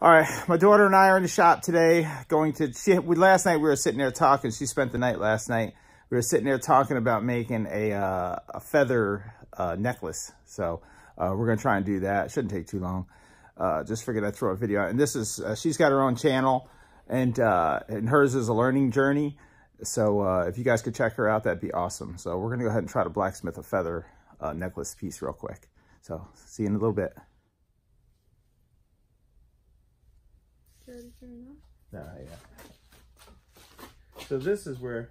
All right, my daughter and I are in the shop today. Last night we were sitting there talking. She spent the night last night. We were sitting there talking about making a feather necklace. So we're gonna try and do that. It shouldn't take too long. Just figured I'd throw a video out. And this is she's got her own channel, and hers is a learning journey. So if you guys could check her out, that'd be awesome. So we're gonna go ahead and try to blacksmith a feather necklace piece real quick. So see you in a little bit. Already turned off? Yeah. So this is where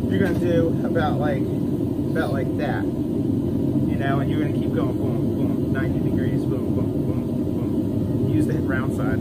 you're gonna do about like that, you know, and you're gonna keep going, boom, boom, 90 degrees, boom, boom, boom, boom. Use the round side.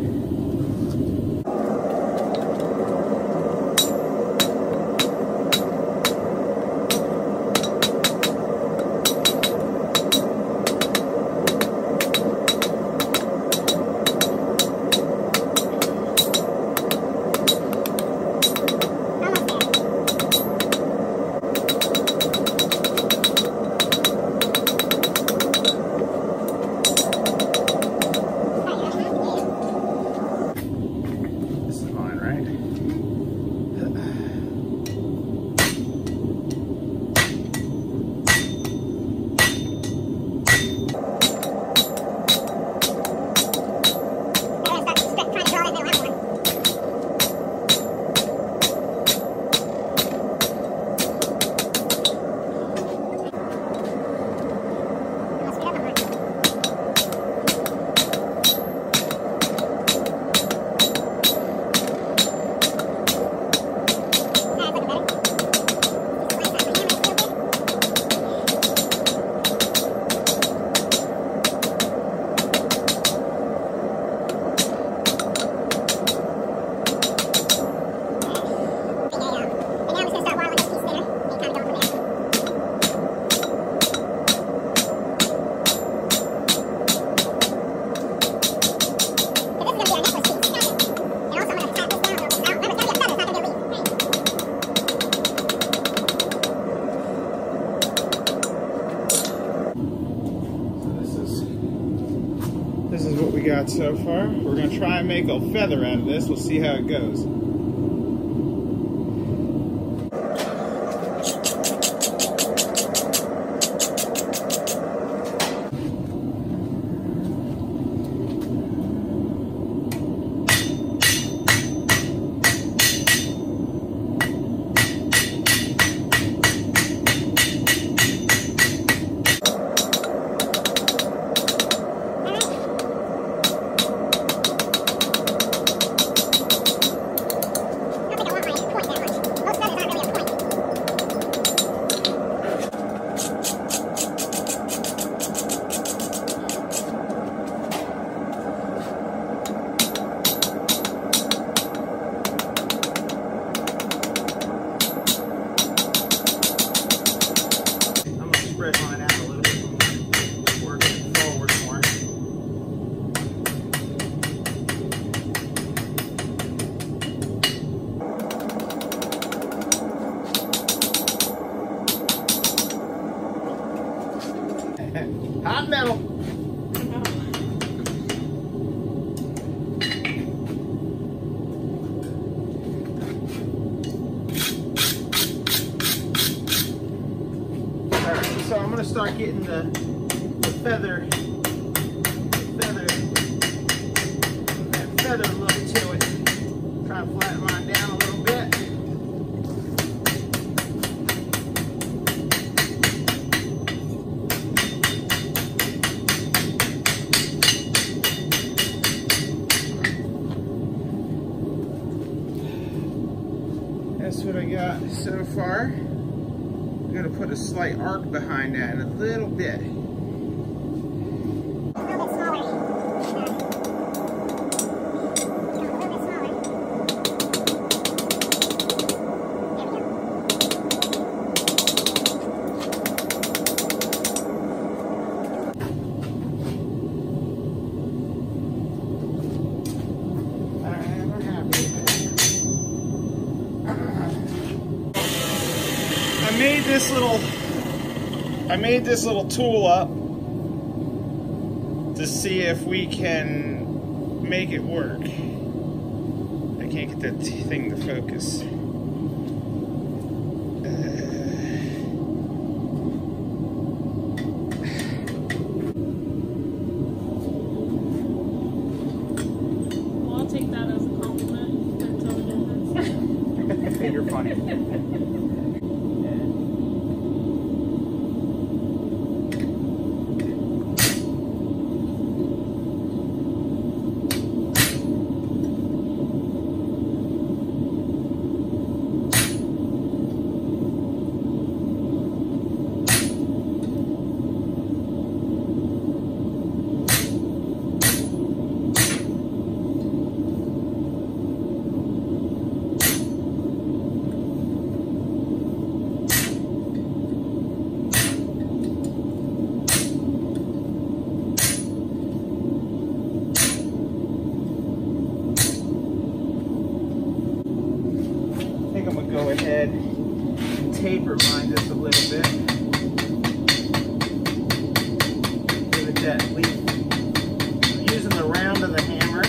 This is what we got so far. We're gonna try and make a feather out of this. We'll see how it goes. Hot metal. Alright, so I'm going to start getting the feather look to it. Try to flatten mine down a little bit. That's what I got so far. I'm gonna put a slight arc behind that in a little bit. I made this little tool up to see if we can make it work. I can't get that thing to focus. Well, I'll take that as a compliment. That's all it is. You're funny. Go ahead and taper mine just a little bit. Give it that leaf. I'm using the round of the hammer.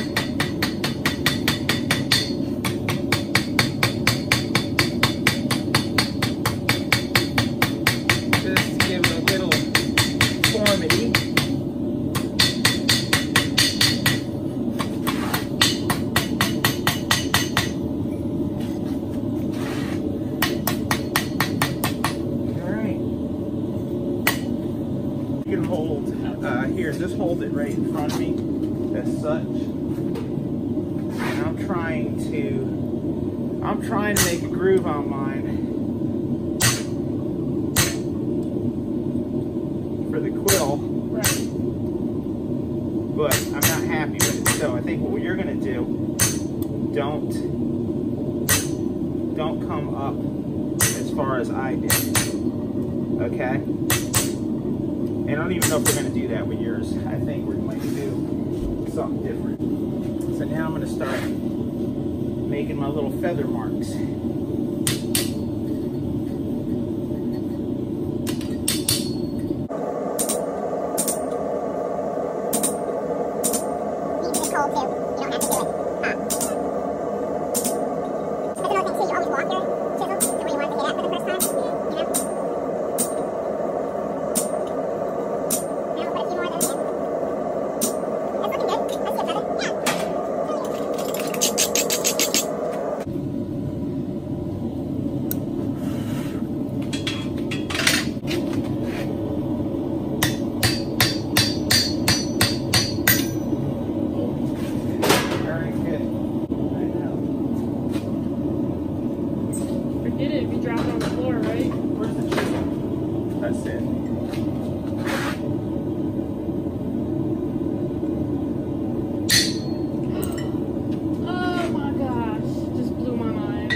Just to give it a little deformity. Hold here, just hold it right in front of me as such, and I'm trying to make a groove on mine for the quill, Right. but I'm not happy with it. So I think what you're gonna do, don't come up as far as I did, okay? And I don't even know if we're going to do that with yours. I think we're going to do something different. So now I'm going to start making my little feather marks. That's it. Oh my gosh, just blew my mind.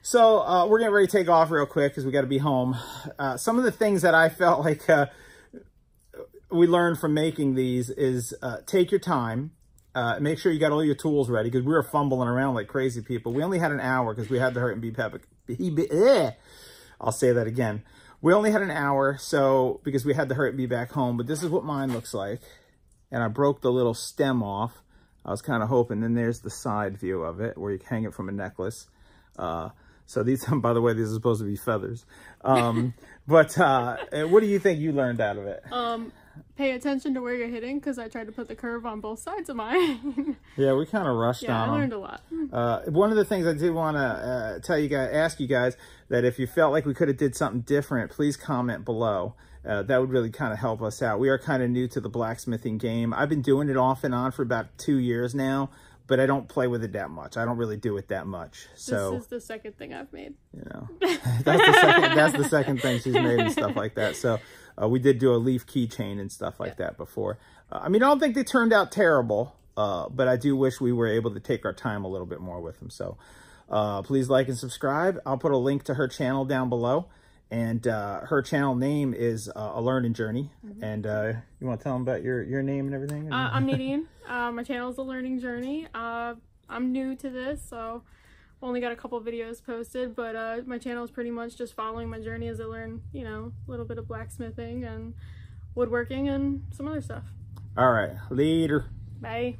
So we're getting ready to take off real quick because we got to be home. Some of the things that I felt like we learned from making these is take your time. Make sure you got all your tools ready because we were fumbling around like crazy people. We only had an hour because we had to hurry and be I'll say that again. we only had an hour, so because we had to hurry and be back home, but this is what mine looks like. And I broke the little stem off. I was kind of hoping. Then there's the side view of it where you hang it from a necklace. So these, by the way, these are supposed to be feathers. But what do you think you learned out of it? Pay attention to where you're hitting, because I tried to put the curve on both sides of mine. Yeah, we kind of rushed on them. I learned a lot. One of the things I did want to ask you guys, that if you felt like we could have did something different, please comment below. That would really kind of help us out. We are kind of new to the blacksmithing game. I've been doing it off and on for about 2 years now, but I don't play with it that much. I don't really do it that much. So this is the second thing I've made. You know, that's the second thing she's made and stuff like that. So we did do a leaf keychain and stuff like that before. I mean, I don't think they turned out terrible, but I do wish we were able to take our time a little bit more with them. So please like and subscribe. I'll put a link to her channel down below. And her channel name is A Learning Journey. And you want to tell them about your name and everything? I'm Nadine. My channel is A Learning Journey. I'm new to this, so I've only got a couple videos posted, but my channel is pretty much just following my journey as I learn, you know, a little bit of blacksmithing and woodworking and some other stuff. All right. Later. Bye.